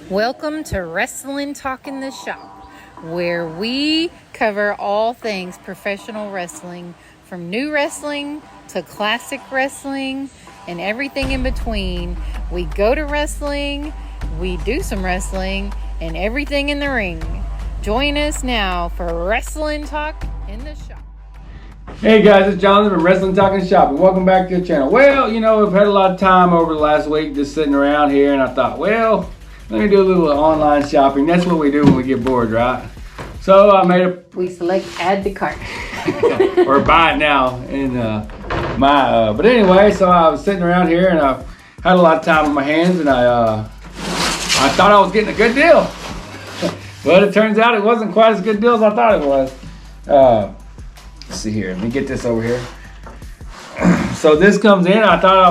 Welcome to Wrestling Talk in the Shop, where we cover all things professional wrestling, from new wrestling to classic wrestling and everything in between. We go to wrestling, we do some wrestling, and everything in the ring. Join us now for Wrestling Talk in the Shop. Hey guys, it's Jonathan from Wrestling Talk in the Shop, and welcome back to the channel. Well, I've had a lot of time over the last week just sitting around here, and I thought, well, let me do a little online shopping. That's what we do when we get bored, right? So I made We select add to cart. or buy it now in but anyway, so I was sitting around here and I had a lot of time on my hands, and I thought I was getting a good deal. But it turns out it wasn't quite as good a deal as I thought it was. Let's see here. Let me get this over here. So this comes in. I thought I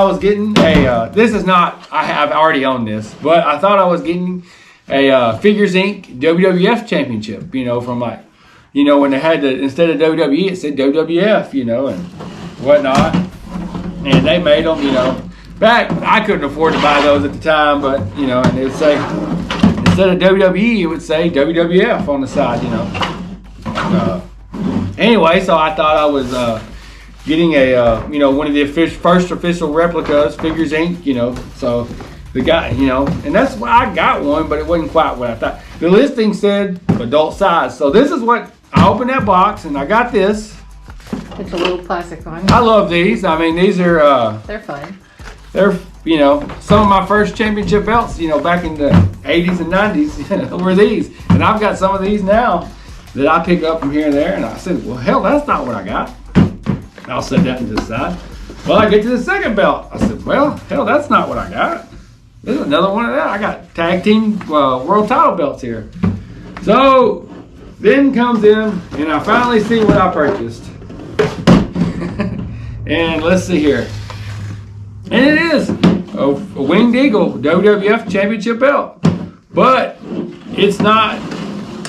was getting a. This is not. I've already owned this, but I thought I was getting a Figures Inc. WWF Championship. From when they had instead of WWE, it said WWF. And whatnot. And they made them. Back I couldn't afford to buy those at the time, but and it would say instead of WWE, it would say WWF on the side. Anyway, so I thought I was getting a one of the first official replicas, Figures Inc. So the guy, and that's why I got one, but it wasn't quite what I thought. The listing said adult size, so this is what I opened that box and I got this. It's a little plastic one. I love these. I mean, these are They're fun. they're some of my first championship belts. Back in the 80s and 90s were these, and I've got some of these now that I pick up from here and there, and I said, well, hell, that's not what I got. I'll set that to the side. Well, I get to the second belt. I said, well, hell, that's not what I got. There's another one of that. I got tag team world title belts here. So then comes in, and I finally see what I purchased. And let's see here. And it is a Winged Eagle WWF Championship belt. But it's not.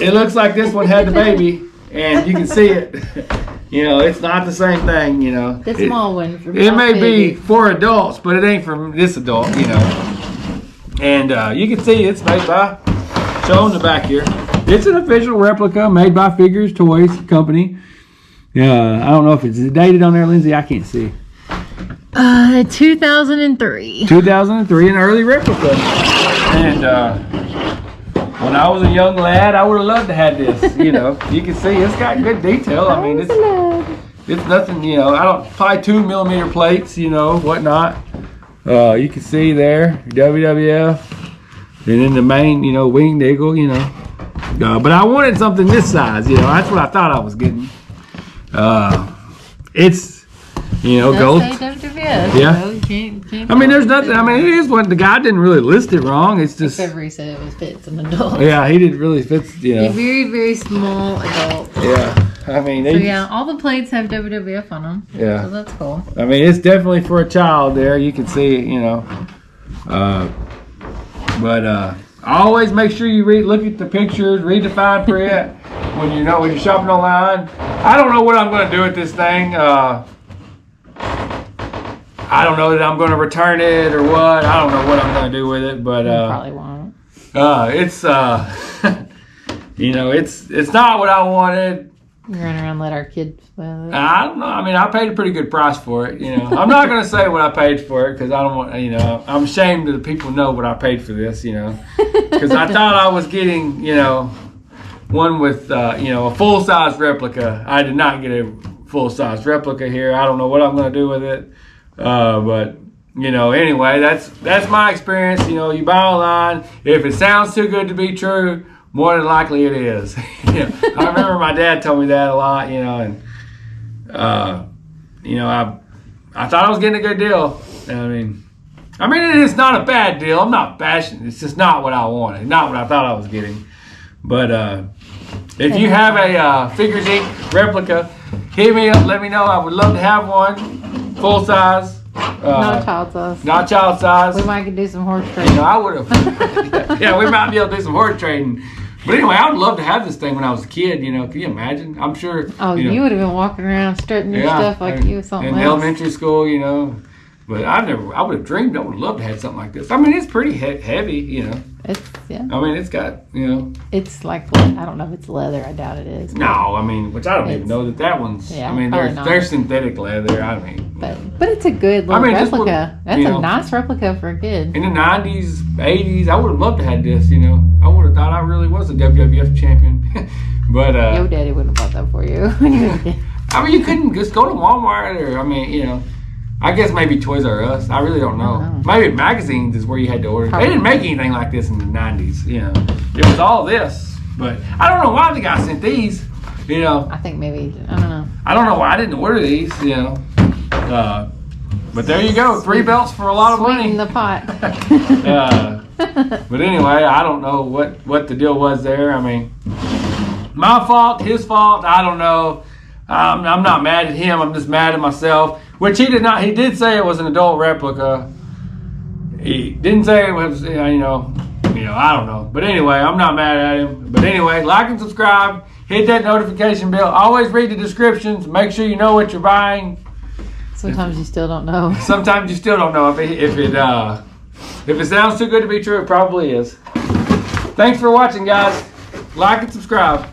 It looks like this one had the baby, and you can see it. It's not the same thing. The small one. It may be for adults, but it ain't for this adult. And you can see it's made by. Show in the back here. It's an official replica made by Figures Toys Company. I don't know if it's dated on there, Lindsay. I can't see. 2003. 2003, an early replica. And when I was a young lad, I would have loved to have this. You can see it's got good detail. I mean, it's nothing. Probably 2mm plates. Whatnot. You can see there WWF, and then the main, Winged Eagle. But I wanted something this size. That's what I thought I was getting. It's. Gold. Yeah. Can't I mean, there's nothing. I mean, it is what the guy didn't really list it wrong. It's just. Except for he said it fits an adult. Yeah, he didn't really fit. A very, very small adult. Yeah, I mean. All the plates have WWF on them. Yeah. So that's cool. I mean, it's definitely for a child. There, you can see. But always make sure you look at the pictures, read the fine print when you're shopping online. I don't know what I'm going to do with this thing. I don't know that I'm going to return it or what. I don't know what I'm going to do with it, but you probably won't. It's it's not what I wanted. You run around and let our kids play with it. I don't know. I mean, I paid a pretty good price for it. I'm not going to say what I paid for it because I don't want. I'm ashamed that the people know what I paid for this. Because I thought I was getting one with a full size replica. I did not get a full size replica here. I don't know what I'm going to do with it. But anyway, that's my experience. You buy online. If it sounds too good to be true, more than likely it is. I remember my dad told me that a lot. And I thought I was getting a good deal. I mean, it's not a bad deal. I'm not bashing. It's just not what I wanted, not what I thought I was getting. But if you have a Figures Inc. replica, hit me up. Let me know. I would love to have one. Full size. Not child size. Not child size. We might could do some horse trading. I would have. Yeah, we might be able to do some horse trading. But anyway, I would love to have this thing when I was a kid. Can you imagine? I'm sure. Oh, you would have been walking around strutting your stuff like you was something in else. elementary school. But I would have dreamed, I would have loved to have something like this. I mean, it's pretty heavy, you know. It's yeah. I mean, it's got, you know. It's like, I don't know if it's leather. I doubt it is. No, I mean, which I don't even know that one's. Yeah, I mean, they're synthetic leather. I mean, but it's a good little replica. That's you know, a nice replica for a kid. In the 90s, 80s, I would have loved to have this. You know, I would have thought I really was a WWF champion. But your daddy wouldn't have bought that for you. I mean, you couldn't just go to Walmart or, I mean, you know. I guess maybe Toys R Us. I really don't know. Maybe magazines is where you had to order. Probably. They didn't make anything like this in the 90s, you know. It was all this. But I don't know why the guy sent these, you know. I think maybe, I don't know. I don't know why I didn't order these, you know. But there you go. 3 belts for a lot of money. In the pot. But anyway, I don't know what the deal was there. I mean, my fault, his fault, I don't know. I'm not mad at him. I'm just mad at myself. Which he did not. He did say it was an adult replica. He didn't say it was, you know. I don't know. But anyway, I'm not mad at him. But anyway, like and subscribe. Hit that notification bell. Always read the descriptions. Make sure you know what you're buying. Sometimes you still don't know. Sometimes you still don't know if it sounds too good to be true. It probably is. Thanks for watching, guys. Like and subscribe.